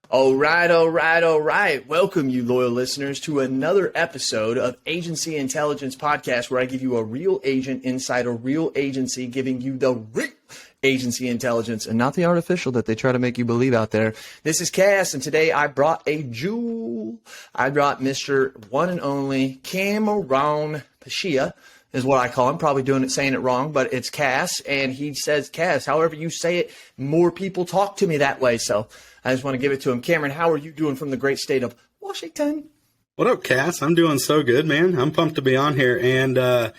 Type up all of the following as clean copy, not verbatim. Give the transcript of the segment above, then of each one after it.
All right, all right, all right. Welcome, you loyal listeners, to another episode of Agency Intelligence Podcast, where I give you a real agent inside a real agency, giving you the real agency intelligence and not the artificial that they try to make you believe out there. This is Cass, and today I brought a jewel. I brought Mr. One and Only Cameron Pechia, is what I call him. Probably saying it wrong, but it's Cass, and he says Cass. However you say it, more people talk to me that way, so I just want to give it to him. Cameron, how are you doing from the great state of Washington? What up, Cass? I'm doing so good, man. I'm pumped to be on here. And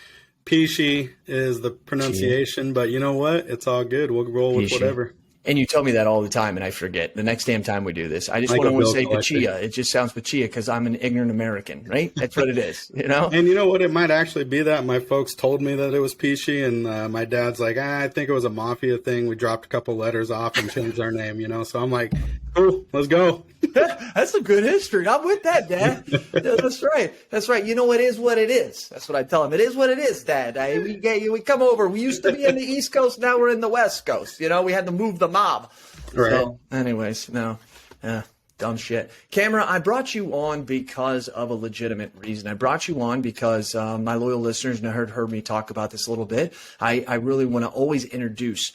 Peachy is the pronunciation, but you know what? It's all good. We'll roll with whatever. And you tell me that all the time, and I forget. The next damn time we do this, I just want to say Pechia. It just sounds Pechia because I'm an ignorant American, right? That's what it is, you know? And you know what? It might actually be that. My folks told me that it was Peachy, and my dad's like, I think it was a mafia thing. We dropped a couple letters off and changed our name, you know? So I'm like, cool, let's go. That's some good history. I'm with that, Dad. Yeah, that's right. That's right. You know, it is what it is. That's what I tell him. It is what it is, Dad. We come over. We used to be in the East Coast. Now we're in the West Coast. You know, we had to move the mob. Right. So, anyways, no. Dumb shit. Cameron, I brought you on because of a legitimate reason. I brought you on because my loyal listeners heard me talk about this a little bit. I really want to always introduce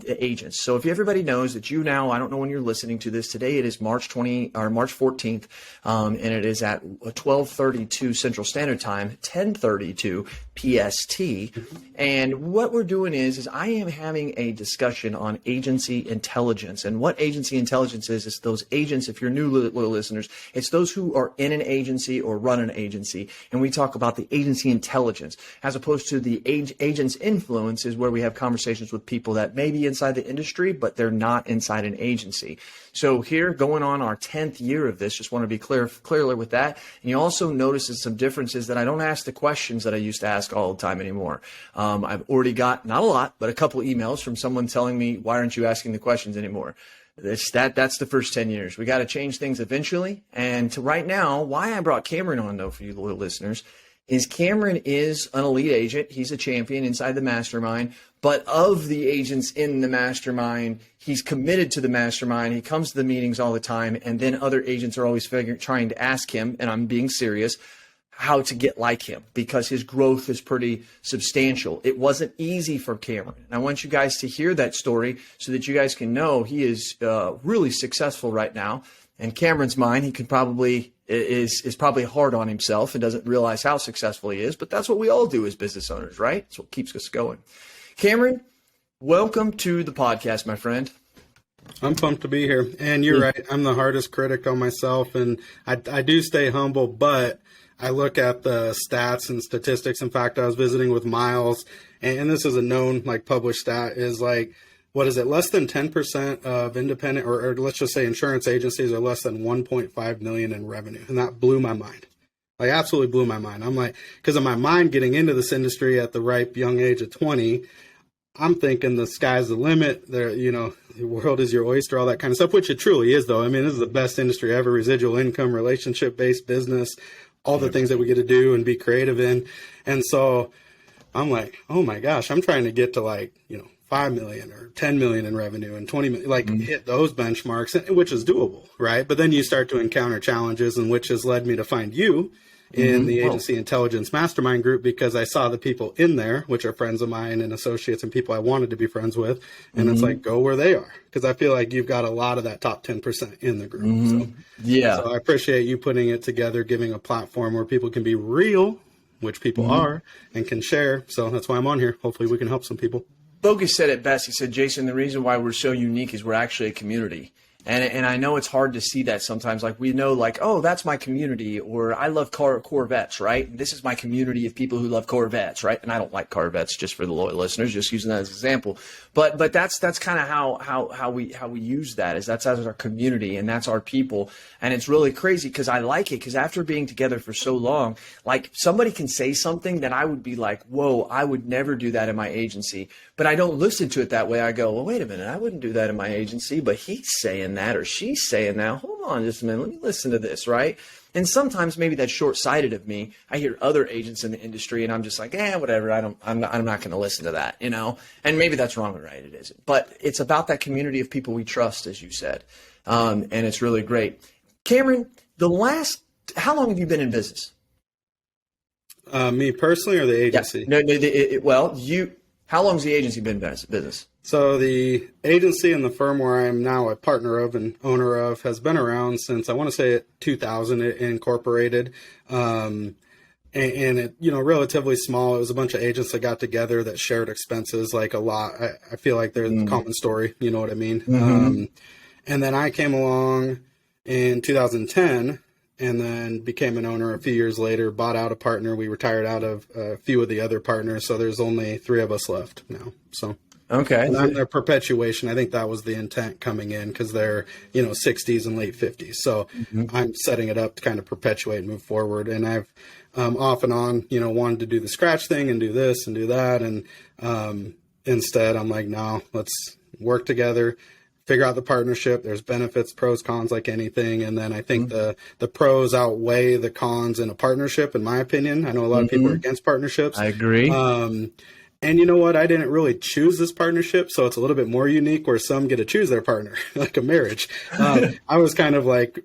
agents. So if everybody knows that you now, I don't know when you're listening to this, today it is March 14th, and it is at 12:32 Central Standard Time, 10:32 PST. And what we're doing is I am having a discussion on agency intelligence. And what agency intelligence is those agents, if you're new loyal listeners, it's those who are in an agency or run an agency. And we talk about the agency intelligence as opposed to the agent's influence, is where we have conversations with people that may be inside the industry, but they're not inside an agency. So here, going on our 10th year of this, just want to be clear with that. And you also notice some differences that I don't ask the questions that I used to ask all the time anymore. I've already got, not a lot, but a couple emails from someone telling me, why aren't you asking the questions anymore? That's the first 10 years. We got to change things eventually. And to right now, why I brought Cameron on, though, for you loyal listeners, is Cameron is an elite agent. He's a champion inside the mastermind. But of the agents in the mastermind, he's committed to the mastermind. He comes to the meetings all the time. And then other agents are always trying to ask him, and I'm being serious, how to get like him, because his growth is pretty substantial. It wasn't easy for Cameron. And I want you guys to hear that story so that you guys can know he is really successful right now. And Cameron's mind, he could probably is probably hard on himself and doesn't realize how successful he is. But that's what we all do as business owners, right? That's what keeps us going. Cameron, welcome to the podcast, my friend. I'm pumped to be here. And you're right. I'm the hardest critic on myself. And I do stay humble, but I look at the stats and statistics. In fact, I was visiting with Miles, and this is a known, published stat, is what is it? Less than 10% of independent, or let's just say insurance agencies, are less than 1.5 million in revenue. And that blew my mind. Absolutely blew my mind. I'm because of my mind getting into this industry at the ripe young age of 20, I'm thinking the sky's the limit. The world is your oyster, all that kind of stuff, which it truly is, though. I mean, this is the best industry ever: residual income, relationship-based business, all the things that we get to do and be creative in. And so I'm like, oh my gosh, I'm trying to get to 5 million or 10 million in revenue and 20 million, hit those benchmarks, which is doable, right? But then you start to encounter challenges, and which has led me to find you in the Agency Intelligence Mastermind group, because I saw the people in there, which are friends of mine and associates and people I wanted to be friends with. And it's go where they are, because I feel like you've got a lot of that top 10% in the group. So I appreciate you putting it together, giving a platform where people can be real, which people are, and can share. So that's why I'm on here. Hopefully we can help some people. Bogus said it best. He said, Jason, the reason why we're so unique is we're actually a community. And I know it's hard to see that sometimes. We know, oh, that's my community, or I love Corvettes, right? This is my community of people who love Corvettes, right? And I don't like Corvettes, just for the loyal listeners, just using that as an example. But that's kind of how we use that, is that's our community, and that's our people. And it's really crazy because I like it, because after being together for so long, somebody can say something that I would be like, whoa, I would never do that in my agency. But I don't listen to it that way. I go, well, wait a minute, I wouldn't do that in my agency, but he's saying that, or she's saying that. Hold on just a minute, let me listen to this, right? And sometimes maybe that's short-sighted of me. I hear other agents in the industry, and I'm just like, whatever. I'm not going to listen to that, And maybe that's wrong or right. It isn't. But it's about that community of people we trust, as you said. and it's really great. Cameron, how long have you been in business? Me personally, or the agency? Yeah. No, how long has the agency been in business? So the agency and the firm where I am now a partner of and owner of has been around since, I want to say, 2000. It incorporated. And it, relatively small. It was a bunch of agents that got together that shared expenses like a lot. I feel like they're the common story. You know what I mean? Mm-hmm. And then I came along in 2010 and then became an owner a few years later, bought out a partner. We retired out of a few of the other partners. So there's only 3 of us left now. So. Okay. And I'm their perpetuation. I think that was the intent coming in because they're, 60s and late 50s. So I'm setting it up to kind of perpetuate and move forward. And I've off and on, wanted to do the scratch thing and do this and do that. And instead, I'm like, no, let's work together, figure out the partnership. There's benefits, pros, cons, like anything. And then I think the pros outweigh the cons in a partnership, in my opinion. I know a lot of people are against partnerships. I agree. And you know what? I didn't really choose this partnership, so it's a little bit more unique where some get to choose their partner, like a marriage. I was kind of like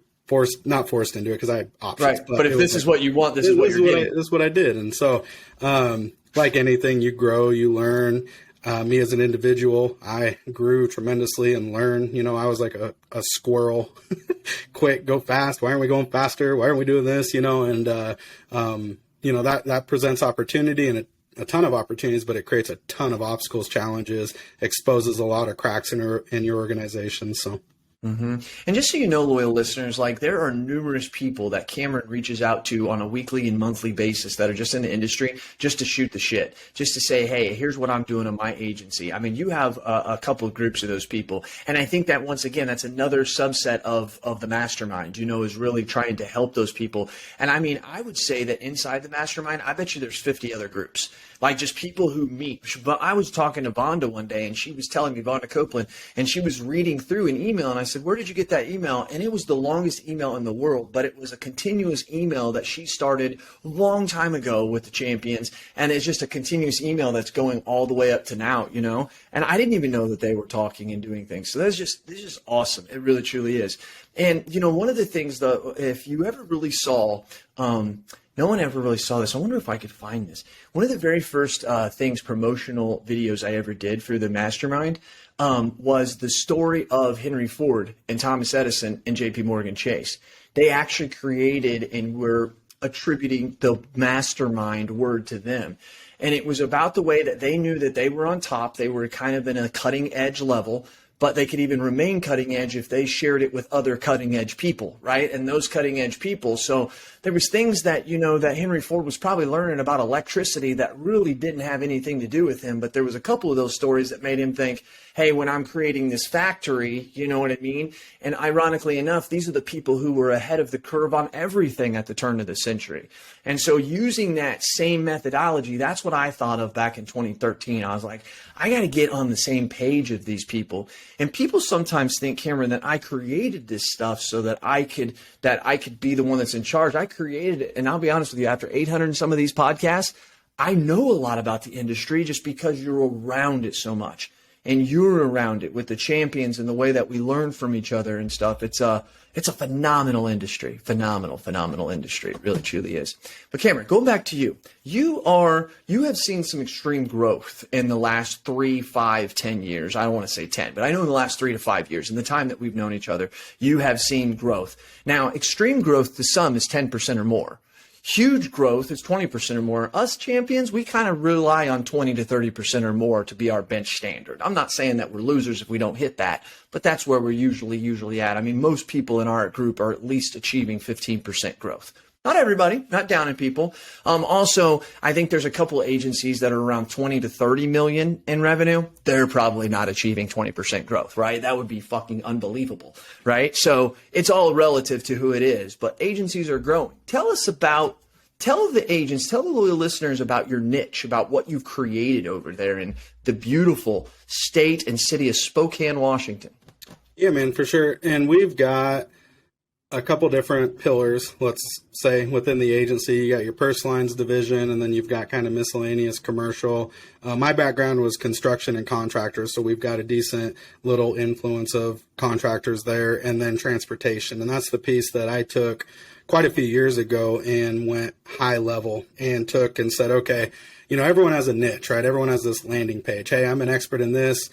not forced into it because I had options. Right. But if this is what you want, this is what you're getting. This is what I did. And so, like anything, you grow, you learn. Me as an individual, I grew tremendously and learned. I was like a squirrel. Quick, go fast. Why aren't we going faster? Why aren't we doing this? And that presents opportunity and a ton of opportunities, but it creates a ton of obstacles, challenges, exposes a lot of cracks in your organization. So. And just so you know, loyal listeners, like there are numerous people that Cameron reaches out to on a weekly and monthly basis that are just in the industry just to shoot the shit, just to say, hey, here's what I'm doing in my agency. I mean, you have a couple of groups of those people. And I think that once again, that's another subset of the mastermind, is really trying to help those people. And I mean, I would say that inside the mastermind, I bet you there's 50 other groups. Like just people who meet. But I was talking to Vonda one day and she was telling me, Vonda Copeland, and she was reading through an email and I said, where did you get that email? And it was the longest email in the world, but it was a continuous email that she started a long time ago with the champions. And it's just a continuous email that's going all the way up to now, and I didn't even know that they were talking and doing things. So this is just awesome. It really, truly is. And, one of the things though, if you ever really saw, no one ever really saw this. I wonder if I could find this. One of the very first promotional videos I ever did for the mastermind was the story of Henry Ford and Thomas Edison and J.P. Morgan Chase. They actually created and were attributing the mastermind word to them. And it was about the way that they knew that they were on top. They were kind of in a cutting edge level, but they could even remain cutting edge if they shared it with other cutting edge people, right? And those cutting edge people. So there was things that, that Henry Ford was probably learning about electricity that really didn't have anything to do with him. But there was a couple of those stories that made him think, hey, when I'm creating this factory, you know what I mean? And ironically enough, these are the people who were ahead of the curve on everything at the turn of the century. And so using that same methodology, that's what I thought of back in 2013. I was like, I got to get on the same page of these people. And people sometimes think, Cameron, that I created this stuff so that I could be the one that's in charge. I created it. And I'll be honest with you, after 800 and some of these podcasts, I know a lot about the industry just because you're around it so much. And you're around it with the champions and the way that we learn from each other and stuff. It's a phenomenal industry. Phenomenal industry. It really, truly is. But Cameron, going back to you, you have seen some extreme growth in the last 3, 5, 10 years. I don't want to say 10, but I know in the last 3 to 5 years, in the time that we've known each other, you have seen growth. Now, extreme growth to some is 10% or more. Huge growth is 20% or more. Us champions, we kind of rely on 20 to 30% or more to be our bench standard. I'm not saying that we're losers if we don't hit that, but that's where we're usually at. I mean, most people in our group are at least achieving 15% growth. Not everybody, not downing people. Also, I think there's a couple of agencies that are around 20 to 30 million in revenue. They're probably not achieving 20% growth, right? That would be fucking unbelievable, right? So it's all relative to who it is, but agencies are growing. Tell the agents, tell the loyal listeners about your niche, about what you've created over there in the beautiful state and city of Spokane, Washington. Yeah, man, for sure. And we've got a couple different pillars, let's say, within the agency. You got your personal lines division, and then you've got kind of miscellaneous commercial. My background was construction and contractors, so we've got a decent little influence of contractors there, and then transportation. And that's the piece that I took quite a few years ago and went high level and took and said, okay, everyone has a niche, right? Everyone has this landing page. Hey, I'm an expert in this,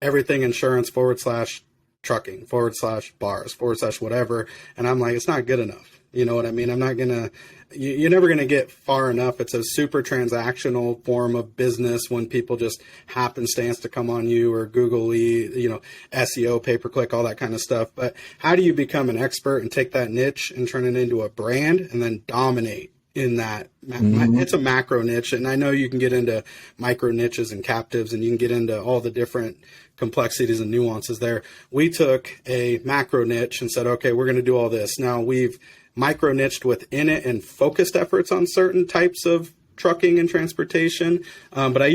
everything insurance / trucking / bars / whatever. And I'm like, it's not good enough. You know what I mean? I'm not going to, you're never going to get far enough. It's a super transactional form of business when people just happenstance to come on you or Google, SEO, pay-per-click, all that kind of stuff. But how do you become an expert and take that niche and turn it into a brand and then dominate in that? It's a macro niche. And I know you can get into micro niches and captives, and you can get into all the different complexities and nuances there. We took a macro niche and said, okay, we're going to do all this. Now we've micro niched within it and focused efforts on certain types of trucking and transportation. But I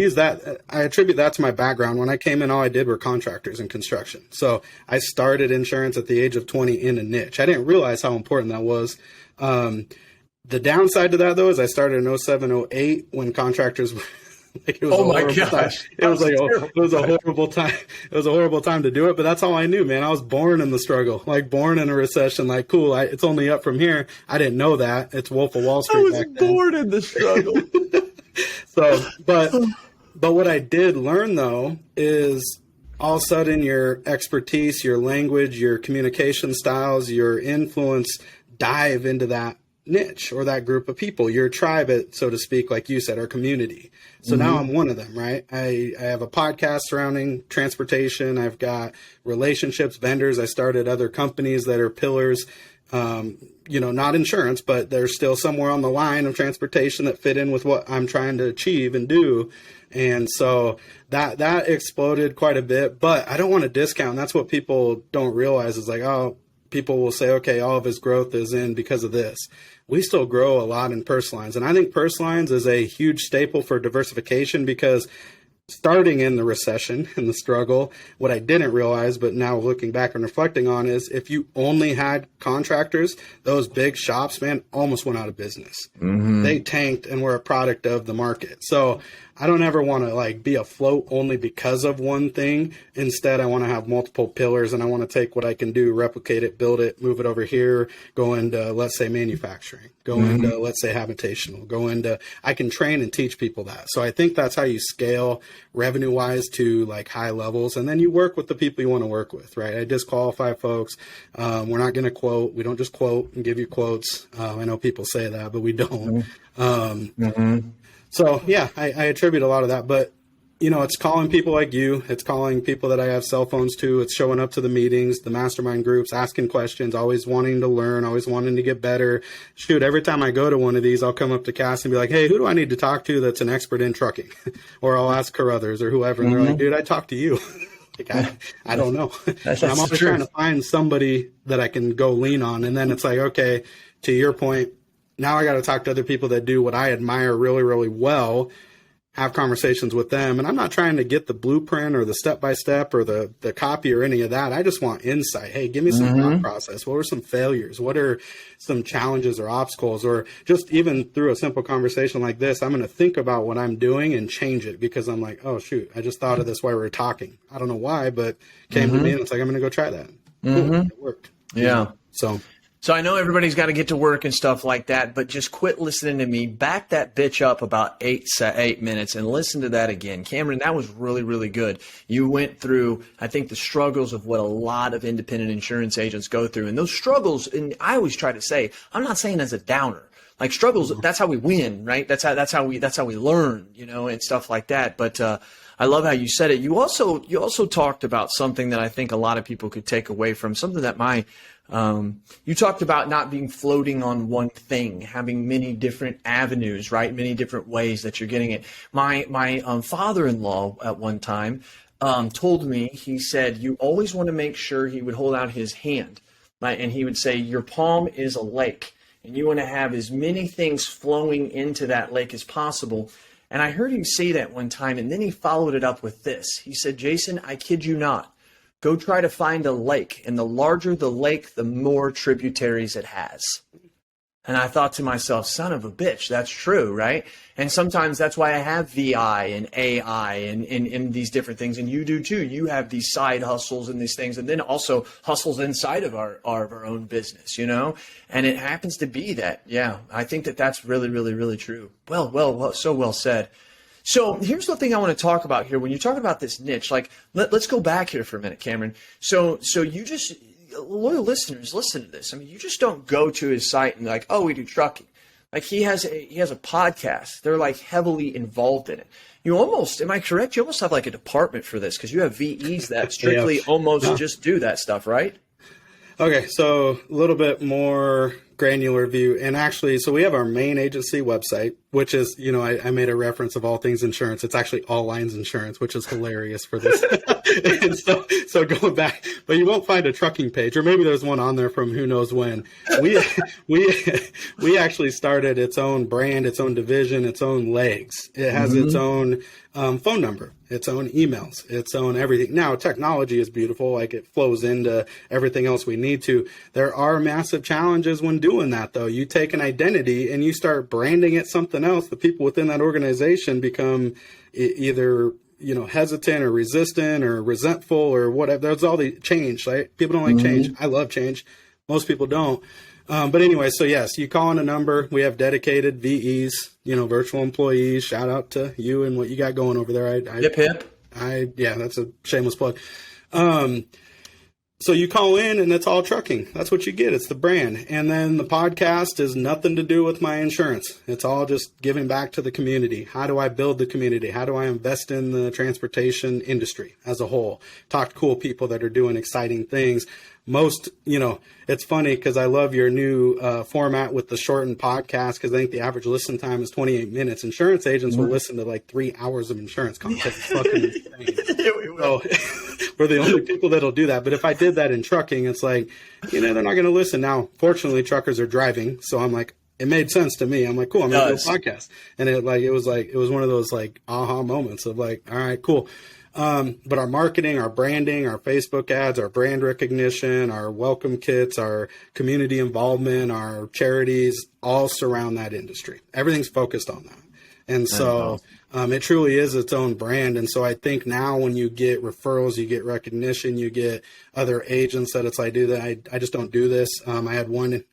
attribute that to my background. When I came in, all I did were contractors and construction. So I started insurance at the age of 20 in a niche. I didn't realize how important that was. The downside to that, though, is I started in 07, 08 when contractors were like, it was oh my gosh. It was a horrible time. It was a horrible time to do it, but that's all I knew, man. I was born in the struggle, like born in a recession, like cool. It's only up from here. I didn't know that. It's Wolf of Wall Street. I was born in the struggle. So, but what I did learn though is all of a sudden your expertise, your language, your communication styles, your influence dive into that niche or that group of people, your tribe, so to speak, like you said, our community. So now I'm one of them, right? I have a podcast surrounding transportation. I've got relationships, vendors. I started other companies that are pillars, not insurance, but they're still somewhere on the line of transportation that fit in with what I'm trying to achieve and do. And so that exploded quite a bit, but I don't want to discount. That's what people don't realize is like, oh, people will say, okay, all of his growth is in because of this. We still grow a lot in personal lines. And I think personal lines is a huge staple for diversification because starting in the recession and the struggle, what I didn't realize, but now looking back and reflecting on is if you only had contractors, those big shops, man, almost went out of business. They tanked and were a product of the market. So I don't ever want to be afloat only because of one thing. Instead, I want to have multiple pillars and I want to take what I can do, replicate it, build it, move it over here, go into, let's say, manufacturing, go into, let's say, habitational, go into, I can train and teach people that. So I think that's how you scale revenue wise to high levels. And then you work with the people you want to work with, right? I disqualify folks. We're not going to quote. We don't just quote and give you quotes. I know people say that, but we don't. So yeah, I attribute a lot of that, but it's calling people like you, it's calling people that I have cell phones to, it's showing up to the meetings, the mastermind groups, asking questions, always wanting to learn, always wanting to get better. Shoot, every time I go to one of these, I'll come up to Cass and be like, hey, who do I need to talk to that's an expert in trucking? Or I'll ask Carruthers or whoever, and they're like, dude, I talked to you. I don't know. That's I'm always trying to find somebody that I can go lean on. And then it's like, okay, to your point, now I got to talk to other people that do what I admire really, really well, have conversations with them. And I'm not trying to get the blueprint or the step-by-step or the copy or any of that. I just want insight. Hey, give me some thought process. What were some failures? What are some challenges or obstacles? Or just even through a simple conversation like this, I'm going to think about what I'm doing and change it because I'm like, oh, shoot, I just thought of this while we were talking. I don't know why, but it came to me and it's like, I'm going to go try that. Cool, it worked. Yeah. So I know everybody's got to get to work and stuff like that, but just quit listening to me. Back that bitch up about 8 minutes and listen to that again. Cameron, that was really, really good. You went through, I think, the struggles of what a lot of independent insurance agents go through. And those struggles, and I always try to say, I'm not saying as a downer. Like struggles, that's how we win, right? That's how we learn, and stuff like that. But I love how you said it. You also talked about something that I think a lot of people could take away from something that you talked about not being floating on one thing, having many different avenues, right? Many different ways that you're getting it. My father-in-law at one time told me, he said, you always want to make sure, he would hold out his hand, right? And he would say, your palm is a lake, and you want to have as many things flowing into that lake as possible. And I heard him say that one time, and then he followed it up with this. He said, Jason, I kid you not, go try to find a lake. And the larger the lake, the more tributaries it has. And I thought to myself, son of a bitch, that's true, right? And sometimes that's why I have VI and AI and these different things. And you do too. You have these side hustles and these things, and then also hustles inside of our own business, you know? And it happens to be that, yeah, I think that that's really, really, really true. Well, so well said. So here's the thing I want to talk about here. When you're talking about this niche, like let's go back here for a minute, Cameron. So you just, loyal listeners, listen to this. I mean, you just don't go to his site and like, oh, we do trucking. Like he has a podcast. They're like heavily involved in it. You almost, am I correct? You almost have like a department for this because you have VEs that strictly almost just do that stuff, right? Okay, so a little bit more granular view. And actually, so we have our main agency website, which is, you know, I made a reference of all things insurance. It's actually All Lines Insurance, which is hilarious for this. And so going back, but you won't find a trucking page, or maybe there's one on there from who knows when. We actually started its own brand, its own division, its own legs. It has its own phone number, its own emails, its own everything. Now, technology is beautiful. Like it flows into everything else we need to. There are massive challenges when doing that, though. You take an identity and you start branding it something else. The people within that organization become either, you know, hesitant or resistant or resentful or whatever. There's all the change, right? People don't like change. I love change. Most people don't. But anyway, so yes, you call in a number. We have dedicated VEs, you know, virtual employees. Shout out to you and what you got going over there. Hip hip. Yeah, that's a shameless plug. So you call in and it's all trucking. That's what you get. It's the brand. And then the podcast is nothing to do with my insurance. It's all just giving back to the community. How do I build the community? How do I invest in the transportation industry as a whole? Talk to cool people that are doing exciting things. Most, you know, it's funny because I love your new format with the shortened podcast because I think the average listen time is 28 minutes. Insurance agents will listen to like 3 hours of insurance content. It's fucking insane. So we're the only people that'll do that. But if I did that in trucking, it's like, you know, they're not going to listen. Now, fortunately, truckers are driving. So I'm like, it made sense to me. I'm like, cool, I'm going to do a podcast. And it was one of those like aha moments of like, all right, cool. But our marketing, our branding, our Facebook ads, our brand recognition, our welcome kits, our community involvement, our charities, all surround that industry. Everything's focused on that. And so it truly is its own brand. And so I think now when you get referrals, you get recognition, you get other agents that it's like, dude, I just don't do this. I had one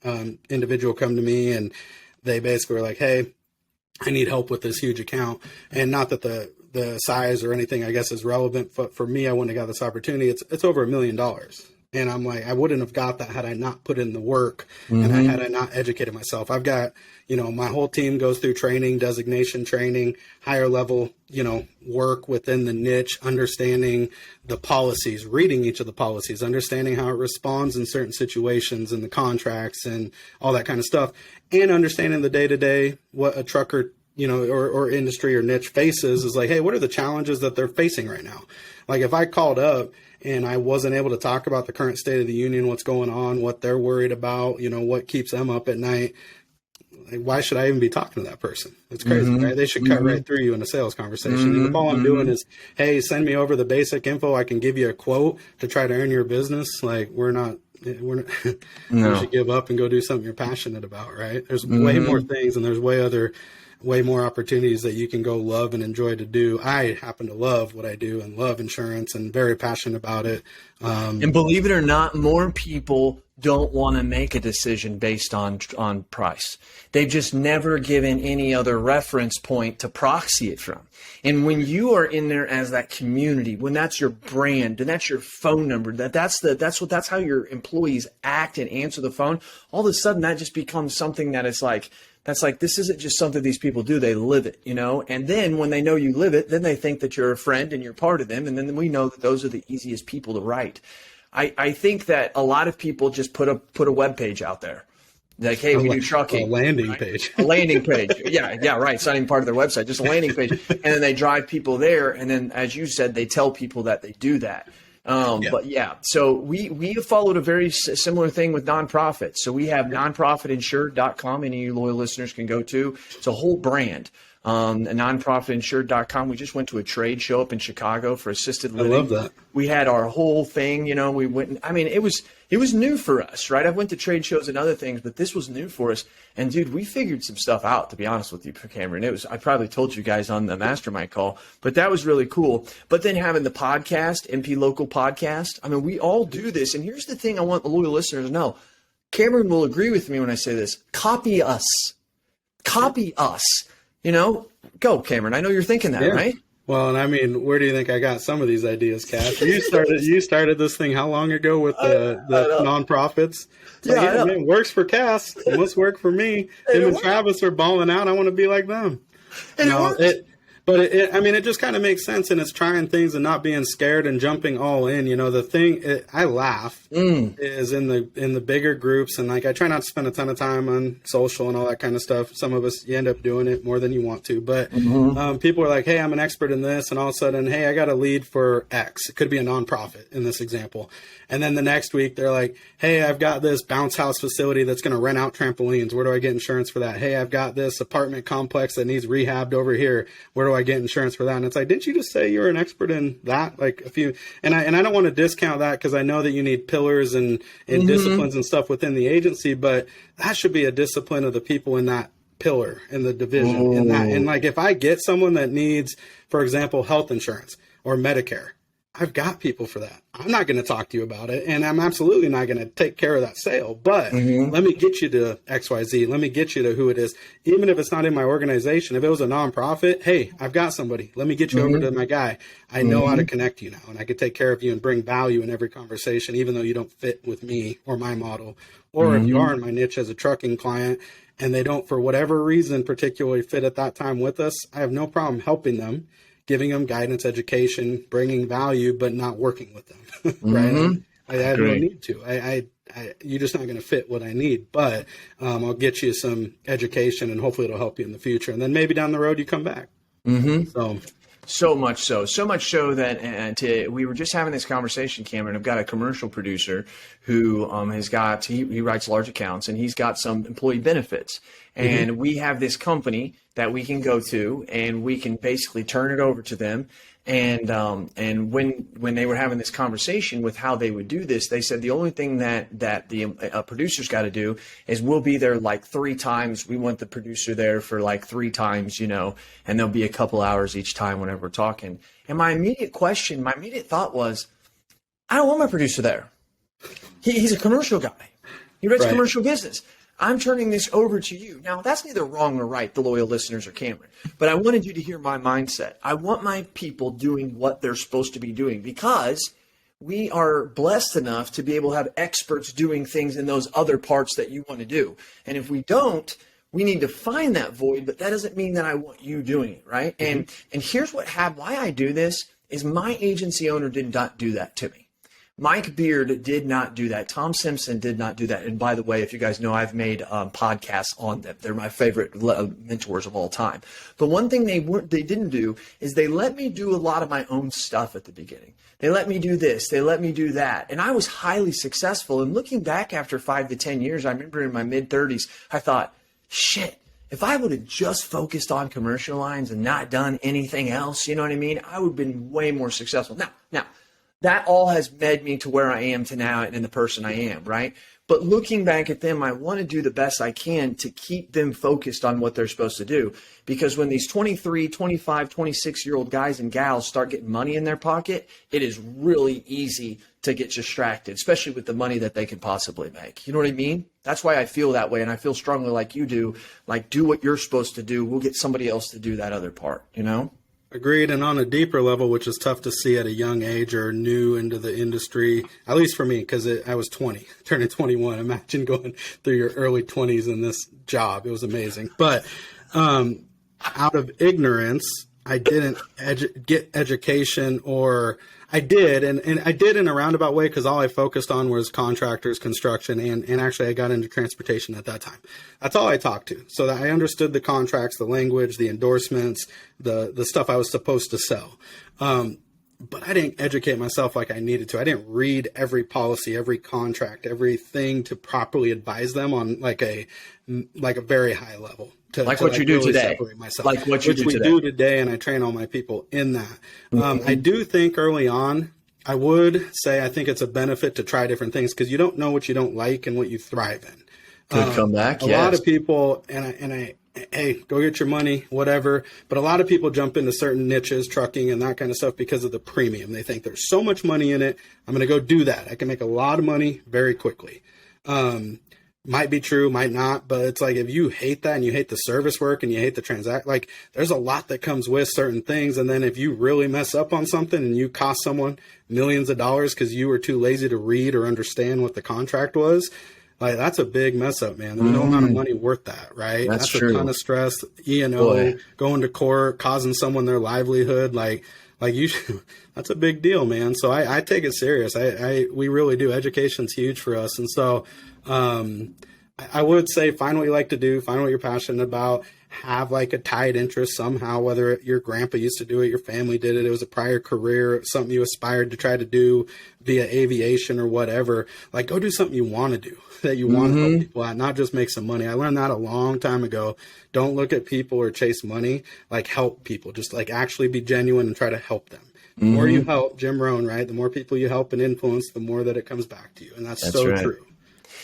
individual come to me and they basically were like, hey, I need help with this huge account. And not that the size or anything, I guess, is relevant. But for me, I wouldn't have got this opportunity. It's over $1 million. And I'm like, I wouldn't have got that had I not put in the work and had I not educated myself. I've got, you know, my whole team goes through training, designation training, higher level, you know, work within the niche, understanding the policies, reading each of the policies, understanding how it responds in certain situations and the contracts and all that kind of stuff, and understanding the day-to-day, what a trucker, you know, or industry or niche faces is like, hey, what are the challenges that they're facing right now? Like if I called up and I wasn't able to talk about the current state of the union, what's going on, what they're worried about, you know, what keeps them up at night, like, why should I even be talking to that person? It's crazy, right? They should cut right through you in a sales conversation. And if all I'm doing is, hey, send me over the basic info, I can give you a quote to try to earn your business. Like we're not no. You should give up and go do something you're passionate about, right? There's way more things and there's way more opportunities that you can go love and enjoy to do. I happen to love what I do and love insurance and very passionate about it. And believe it or not, more people don't want to make a decision based on price. They've just never given any other reference point to proxy it from. And when you are in there as that community, when that's your brand and that's your phone number, that's how your employees act and answer the phone, all of a sudden that just becomes something that is like, that's like, this isn't just something these people do, they live it, you know? And then when they know you live it, then they think that you're a friend and you're part of them. And then we know that those are the easiest people to write. I think that a lot of people just put a web page out there. Like, hey, we do trucking. A landing page. A landing page. Yeah, right. It's not even part of their website, just a landing page. And then they drive people there. And then, as you said, they tell people that they do that. But yeah, so we have followed a very similar thing with nonprofits. So we have nonprofitinsured.com. Any of you loyal listeners can go to. It's a whole brand. nonprofitinsured.com. We just went to a trade show up in Chicago for assisted living. I love that. We had our whole thing, we went, it was new for us, right? I went to trade shows and other things, but this was new for us. And dude, we figured some stuff out, to be honest with you, Cameron. I probably told you guys on the mastermind call, but that was really cool. But then having the podcast, MP Local Podcast, we all do this. And here's the thing I want the loyal listeners to know. Cameron will agree with me when I say this. Copy us. Copy us. Go, Cameron. I know you're thinking that, right? Well, and where do you think I got some of these ideas, Cass? You started this thing how long ago with the nonprofits? It works for Cass. It must work for me. Him and Travis are balling out. I want to be like them. It just kind of makes sense, and it's trying things and not being scared and jumping all in. The thing I laugh is in the bigger groups, and I try not to spend a ton of time on social and all that kind of stuff. Some of us, you end up doing it more than you want to, but people are like, hey, I'm an expert in this, and all of a sudden, hey, I got a lead for X. It could be a nonprofit in this example. And then the next week they're like, hey, I've got this bounce house facility that's going to rent out trampolines. Where do I get insurance for that? Hey, I've got this apartment complex that needs rehabbed over here. Where do I get insurance for that? And it's like, didn't you just say you're an expert in that? And I don't want to discount that, because I know that you need pillars and disciplines and stuff within the agency, but that should be a discipline of the people in that pillar in the division. And if I get someone that needs, for example, health insurance or Medicare, I've got people for that. I'm not going to talk to you about it, and I'm absolutely not going to take care of that sale, but let me get you to XYZ. Let me get you to who it is. Even if it's not in my organization, if it was a nonprofit, hey, I've got somebody. Let me get you over to my guy. I know how to connect you now, and I can take care of you and bring value in every conversation, even though you don't fit with me or my model. Or if you are in my niche as a trucking client and they don't, for whatever reason, particularly fit at that time with us, I have no problem helping them, giving them guidance, education, bringing value, but not working with them. Right? I have no need to. You're just not going to fit what I need, but I'll get you some education, and hopefully it'll help you in the future. And then maybe down the road you come back. So much so that we were just having this conversation, Cameron. I've got a commercial producer who he writes large accounts, and he's got some employee benefits. And we have this company that we can go to, and we can basically turn it over to them. And when they were having this conversation with how they would do this, they said the only thing that the producer's got to do is we'll be there like 3 times. We want the producer there for like 3 times, and there'll be a couple hours each time whenever we're talking. And my immediate thought was, I don't want my producer there. He's a commercial guy. He writes commercial business. I'm turning this over to you. Now, that's neither wrong nor right, the loyal listeners or Cameron, but I wanted you to hear my mindset. I want my people doing what they're supposed to be doing, because we are blessed enough to be able to have experts doing things in those other parts that you want to do. And if we don't, we need to find that void, but that doesn't mean that I want you doing it, right? And here's what happened. Why I do this is my agency owner did not do that to me. Mike Beard did not do that. Tom Simpson did not do that. And by the way, if you guys know, I've made podcasts on them. They're my favorite mentors of all time. But one thing they didn't do is they let me do a lot of my own stuff at the beginning. They let me do this. They let me do that. And I was highly successful. And looking back after 5 to 10 years, I remember in my mid-30s, I thought, shit, if I would have just focused on commercial lines and not done anything else, you know what I mean? I would have been way more successful. Now, that all has led me to where I am to now and the person I am, right? But looking back at them, I want to do the best I can to keep them focused on what they're supposed to do. Because when these 23, 25, 26-year-old guys and gals start getting money in their pocket, it is really easy to get distracted, especially with the money that they can possibly make. You know what I mean? That's why I feel that way, and I feel strongly like you do. Like, do what you're supposed to do. We'll get somebody else to do that other part, you know? Agreed. And on a deeper level, which is tough to see at a young age or new into the industry, at least for me, because I was 20, turning 21. Imagine going through your early 20s in this job. It was amazing. But out of ignorance, I didn't get education, or I did, and I did in a roundabout way, because all I focused on was contractors, construction, and actually I got into transportation at that time. That's all I talked to. So that I understood the contracts, the language, the endorsements, the stuff I was supposed to sell. But I didn't educate myself like I needed to. I didn't read every policy, every contract, everything to properly advise them on like a very high level. like what you do really today, separate myself, like what you which we do today, and I train all my people in that. I do think early on, I would say I think it's a benefit to try different things because you don't know what you don't like and what you thrive in. Good comeback. A lot of people, hey, go get your money, whatever. But a lot of people jump into certain niches, trucking and that kind of stuff because of the premium. They think there's so much money in it. I'm going to go do that. I can make a lot of money very quickly. Might be true, might not, but it's like if you hate that and you hate the service work and you hate the transact, like there's a lot that comes with certain things. And then if you really mess up on something and you cost someone millions of dollars because you were too lazy to read or understand what the contract was, like that's a big mess up, man. There's no amount of money worth that, right? That's true. A ton of stress, E&O, going to court, causing someone their livelihood, like you, that's a big deal, man. So I take it serious. We really do. Education's huge for us. And so, I would say find what you like to do, find what you're passionate about, have like a tied interest somehow, whether your grandpa used to do it, your family did it, it was a prior career, something you aspired to try to do via aviation or whatever. Like go do something you want to do, that you want to help people at, not just make some money. I learned that a long time ago. Don't look at people or chase money, like help people, just like actually be genuine and try to help them. The more you help, Jim Rohn, right? The more people you help and influence, the more that it comes back to you. And that's so right. true.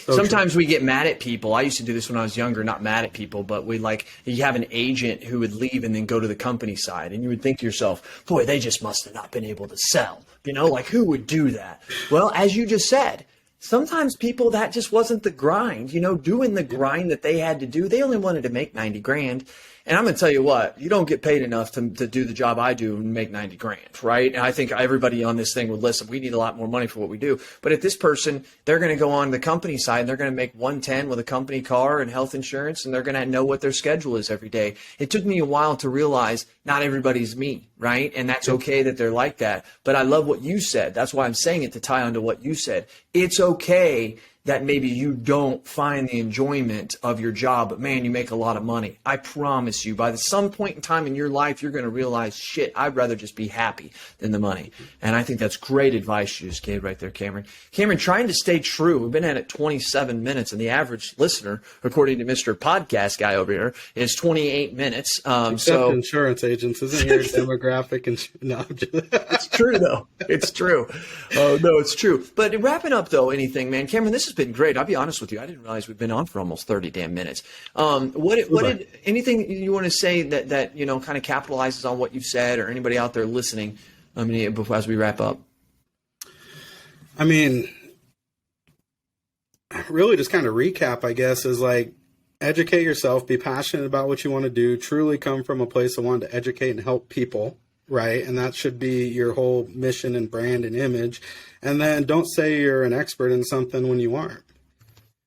Sometimes we get mad at people. I used to do this when I was younger, not mad at people, but you have an agent who would leave and then go to the company side. And you would think to yourself, boy, they just must have not been able to sell. Like who would do that? Well, as you just said, sometimes people, that just wasn't the grind, doing the grind that they had to do. They only wanted to make 90 grand. And I'm going to tell you what, you don't get paid enough to do the job I do and make 90 grand, right? And I think everybody on this thing would listen. We need a lot more money for what we do. But if this person, they're going to go on the company side and they're going to make 110 with a company car and health insurance, and they're going to know what their schedule is every day. It took me a while to realize not everybody's me, right? And that's okay that they're like that. But I love what you said. That's why I'm saying it, to tie onto what you said. It's okay that maybe you don't find the enjoyment of your job, but man, you make a lot of money. I promise you, by some point in time in your life, you're going to realize, shit, I'd rather just be happy than the money. And I think that's great advice you just gave right there, Cameron. Cameron, trying to stay true. We've been at it 27 minutes, and the average listener, according to Mr. Podcast Guy over here, is 28 minutes. Except insurance agents, isn't your demographic? No, it's true, though. It's true. Oh, no, it's true. But wrapping up, though, anything, man, Cameron, this has been great. I'll be honest with you. I didn't realize we've been on for almost 30 damn minutes. Anything you want to say that kind of capitalizes on what you've said, or anybody out there listening, as we wrap up? I mean, really just kind of recap, I guess, is like educate yourself, be passionate about what you want to do, truly come from a place of wanting to educate and help people. Right. And that should be your whole mission and brand and image. And then don't say you're an expert in something when you aren't.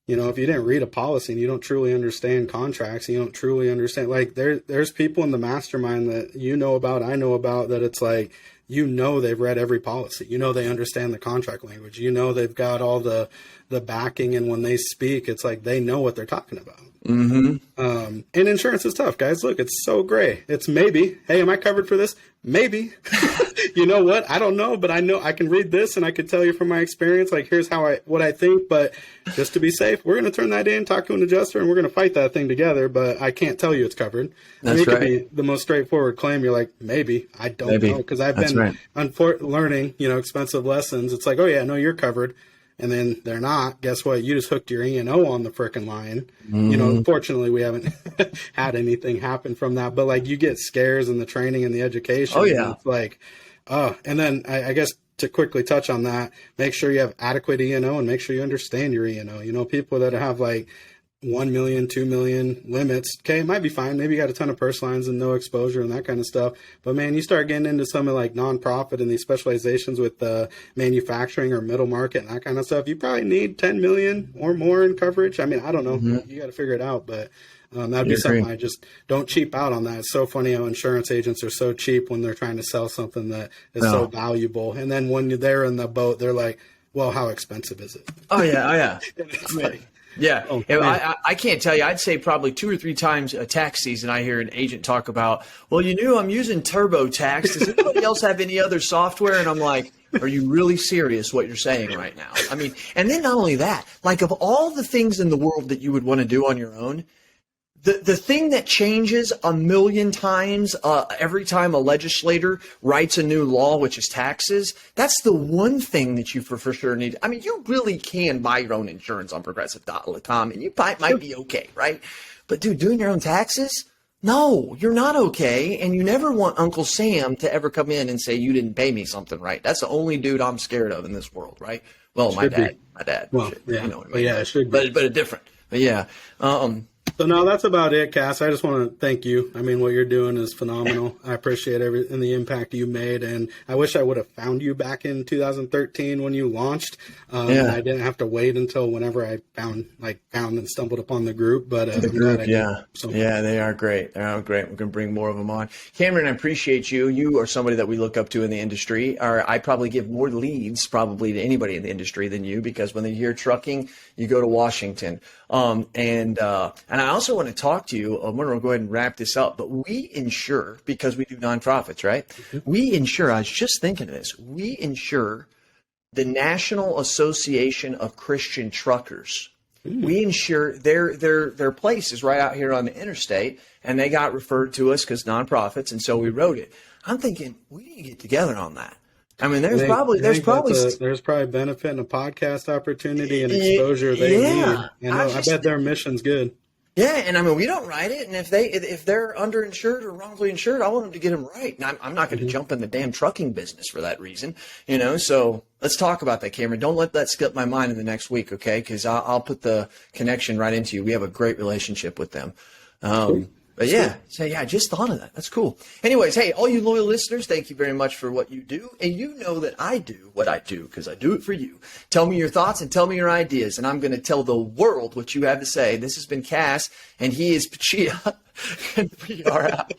If you didn't read a policy and you don't truly understand contracts, and you don't truly understand, like there's people in the mastermind that about, I know about, that it's like, they've read every policy, they understand the contract language, they've got all the backing. And when they speak, it's like, they know what they're talking about. And insurance is tough, guys. Look, it's so gray. It's maybe, hey, am I covered for this? Maybe. You know what? I don't know, but I know I can read this and I can tell you from my experience, like, here's what I think. But just to be safe, we're going to turn that in, talk to an adjuster, and we're going to fight that thing together. But I can't tell you it's covered. That's right. It could be the most straightforward claim. You're like, maybe. I don't know. Because I've been learning, expensive lessons. It's like, oh, yeah, no, you're covered. And then they're not. Guess what? You just hooked your E&O on the frickin' line. Fortunately, we haven't had anything happen from that. But like, you get scares in the training and the education. Oh, yeah. And it's like, and then I guess to quickly touch on that, make sure you have adequate E&O and make sure you understand your E&O. People that have like 1 million, 2 million limits. Okay, it might be fine. Maybe you got a ton of personal lines and no exposure and that kind of stuff. But man, you start getting into something like nonprofit and these specializations with manufacturing or middle market and that kind of stuff. You probably need 10 million or more in coverage. I mean, I don't know. You got to figure it out. But that'd be something I just don't cheap out on that. It's so funny how insurance agents are so cheap when they're trying to sell something that is so valuable. And then when they're in the boat, they're like, well, how expensive is it? Oh, yeah. It's like, yeah, I can't tell you. I'd say probably 2 or 3 times a tax season I hear an agent talk about, well, I'm using TurboTax. Does anybody else have any other software? And I'm like, are you really serious what you're saying right now? I mean, and then not only that, like of all the things in the world that you would want to do on your own, The thing that changes a million times every time a legislator writes a new law, which is taxes, that's the one thing that you for sure need. I mean, you really can buy your own insurance on progressive.com, and you might be okay, right? But dude, doing your own taxes? No, you're not okay. And you never want Uncle Sam to ever come in and say, you didn't pay me something right. That's the only dude I'm scared of in this world, right? Well, my dad. Well, yeah, you know what I mean? Yeah, it should be. But different. But yeah. So no, that's about it, Cass. I just want to thank you. I mean, what you're doing is phenomenal. I appreciate everything, the impact you made, and I wish I would have found you back in 2013 when you launched. And I didn't have to wait until whenever I found and stumbled upon the group. But the group, yeah, they are great. They are great. We're going to bring more of them on. Cameron, I appreciate you. You are somebody that we look up to in the industry. I probably give more leads probably to anybody in the industry than you, because when they hear trucking, you go to Washington. And I also want to talk to you. I'm going to go ahead and wrap this up, but we insure, because we do nonprofits, right? Mm-hmm. We insure, I was just thinking of this, we insure the National Association of Christian Truckers. Mm. We insure their place is right out here on the interstate, and they got referred to us because nonprofits, and so we wrote it. I'm thinking we need to get together on that. I mean, there's probably benefit in a podcast opportunity and exposure they need. You know, I bet their mission's good. Yeah, and I mean, we don't write it, and if they're underinsured or wrongfully insured, I want them to get them right. And I'm not going to jump in the damn trucking business for that reason, you know. So let's talk about that, Cameron. Don't let that skip my mind in the next week, okay? Because I'll put the connection right into you. We have a great relationship with them. But yeah, so yeah, I just thought of that. That's cool. Anyways, hey, all you loyal listeners, thank you very much for what you do. And you know that I do what I do because I do it for you. Tell me your thoughts and tell me your ideas, and I'm going to tell the world what you have to say. This has been Cass, and he is Pechia, and we are out.